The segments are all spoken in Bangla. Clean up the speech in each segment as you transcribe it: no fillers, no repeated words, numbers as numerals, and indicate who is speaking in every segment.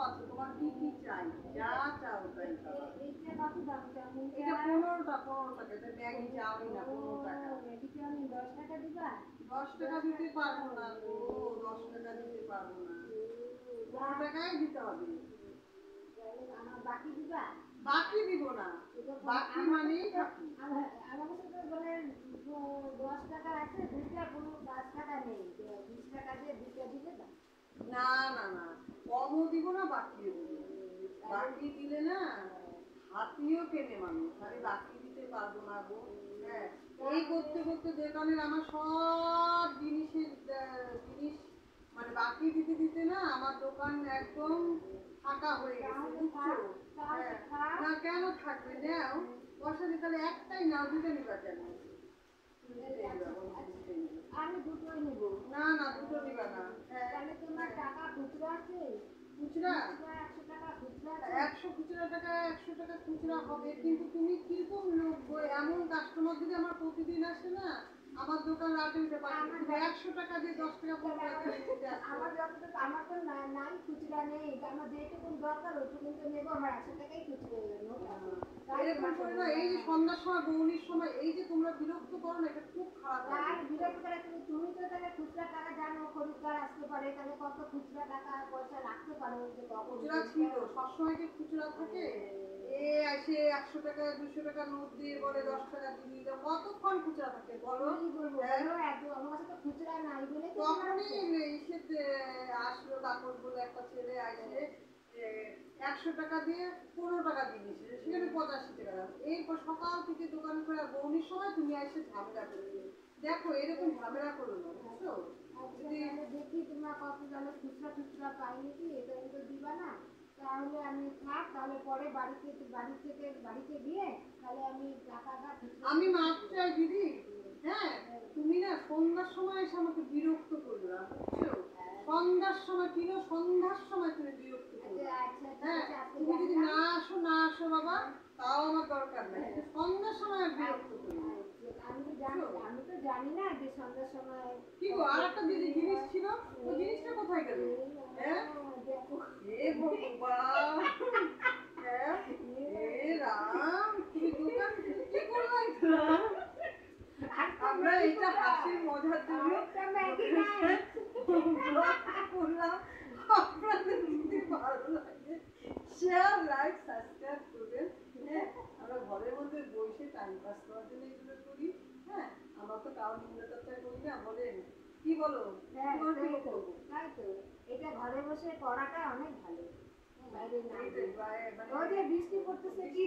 Speaker 1: আছে, তোমার কি কি চাই, যা চাও তাই পাবা।
Speaker 2: এইটা কত দাম কেমন?
Speaker 1: এটা 15 টাকা, এটা ম্যাগি চাউমিন না, 15 টাকা।
Speaker 2: ম্যাগি চাউমিন 10 টাকা দিবা?
Speaker 1: 10 টাকা দিতে পারবো না গো, 10 টাকা দিতে পারবো না, 15 টাকাই দিতে হবে।
Speaker 2: আমার বাকি দিবা?
Speaker 1: বাকি দিব না, বাকি মানেই বাকি।
Speaker 2: আমার কাছে তো বলে 10 টাকা আছে, দুইটা কোনো 10 টাকা নেই, 20 টাকা দিয়ে দুইটা দিলে না?
Speaker 1: না না না, কমও দিব না, বাকিও দিব না। বাকি দিলে না হাতিও কেনে মানুষ, আমি বাকি দিতে পারবো না গো। হ্যাঁ, এই করতে করতে দোকানের আমার সব জিনিস মানে বাকি দিতে দিতে না আমার দোকান একদম ফাঁকা হয়ে গেছে, বুঝছো? হ্যাঁ, না কেন থাকবে, নাও পয়সা দিয়ে, তাহলে একটাই নাও, দুটো নিবা কেন?
Speaker 2: আমি দুটোই নেব।
Speaker 1: না না, দুটো নিবা না।
Speaker 2: তাহলে তোমার টাকা খুচরা আছে?
Speaker 1: খুচরা
Speaker 2: 100 টাকা খুচরা আছে?
Speaker 1: 100 খুচরা টাকা, 100 টাকা খুচরা হবে, কিন্তু তুমি কিরকম লোক গো, এমন কাস্টমার যদি আমার প্রতিদিন আসে না, আমার দোকান রাতে উঠে পাবে, 100 টাকা দিয়ে 10 টাকা পড়বে।
Speaker 2: আমার যতটুকু, আমার তো নাই খুচরা নেই, আমার যেটুকু দরকার ওইটুকু তো নেবো, আমার 100 টাকাই খুচরা নেবো।
Speaker 1: এরকম করে না, এই যে সন্ধ্যার সময় বৌনির সময় এই যে তোমরা বিরক্ত করো না, এটা খুব খারাপ লাগে।
Speaker 2: আর বিরক্ত করে তুমি তো তাহলে খুচরা টাকা জানো, খরিদ্দার আসতে পারে, তাহলে কত খুচরা টাকা পয়সা রাখতে পারো যে কখন
Speaker 1: খুচরা ছিল, সবসময় কি খুচরা থাকে? এ আসে 100 টাকা 200 টাকা নোট দিয়ে বলে 10 টাকা দিয়ে দিল, কতক্ষণ খুচরা থাকে বলো?
Speaker 2: কি বলবো, এত আমার কাছে তো খুচরা নাই বলে তো।
Speaker 1: তখনই এসে আসলো কাপড় বলে একটা ছেলে আসে 100 টাকা দিয়ে 15 টাকা দিয়ে দিয়েছে, সেখানে 85 টাকা। এরপর সকাল থেকে দোকান খোলা, বৌনির সময় তুমি এসে ঝামেলা করবে। দেখো এরকম ঝামেলা করো না, বুঝছো?
Speaker 2: দেখি তোমরা কত জানো খুচরা খুচরা পাই নাকি, এটা কিন্তু দিবা না, তাহলে আমি থাক, তাহলে পরে বাড়িতে গিয়ে তাহলে আমি টাকাটা
Speaker 1: আমি মাপ চাই দিদি। হ্যাঁ, তুমি না সন্ধ্যার সময় এসে আমাকে বিরক্ত করবে না, বুঝছো? সন্ধ্যার সময় কিনো, সন্ধ্যার সময় তুমি বিরক্ত করবে। হ্যাঁ, তুমি যদি না আসো বাবা, তাও আমার দরকার নাই, সন্ধ্যার সময় বিরক্ত করবে।
Speaker 2: আমি তো জানি না যে সন্ধ্যার সময়
Speaker 1: কি গো, আর একটা দিদি জিনিস ছিল, ওই জিনিসটা কোথায় গেল? হ্যাঁ, এ ভগবান, হ্যাঁ, এ রাম, তুমি দোকান কি করলাই? আমরা এটা হাসির মজার জন্য করলাম। আপনাদের যদি ভালো লাগে শেয়ার, লাইক, সাবস্ক্রাইব করবেন। হ্যাঁ, আমরা ঘরের মধ্যে বসে টাইম পাস করার জন্য এগুলো করি। হ্যাঁ, আমরা তো কারো নিন্দা করি না, বলেন কি বলো?
Speaker 2: তাই তো, এটা ঘরে বসে করাটা অনেক ভালো। বাইরে না যে বৃষ্টি পড়তেছে, কি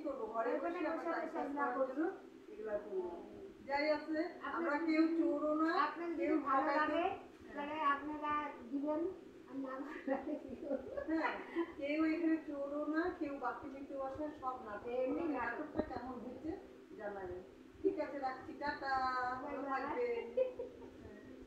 Speaker 2: করবো
Speaker 1: ঘরে বসে আমরা টাইম পাস করার জন্য এগুলা করবো। যাই আছে, আমরা কেউ চোরও না,
Speaker 2: আপনাদের
Speaker 1: কেউ
Speaker 2: যদি ভালো লাগে তাহলে আপনারা দিবেন, আর না ভালো লাগে কি করবো?
Speaker 1: হ্যাঁ, কেউ এখানে চোরও না, কেউ বাকি নিতে আসে, সব নাটক।
Speaker 2: এমনি
Speaker 1: নাটকটা কেমন হয়েছে জানাবেন। ঠিক আছে, রাখছি, টাটা, ভালো থাকবেন।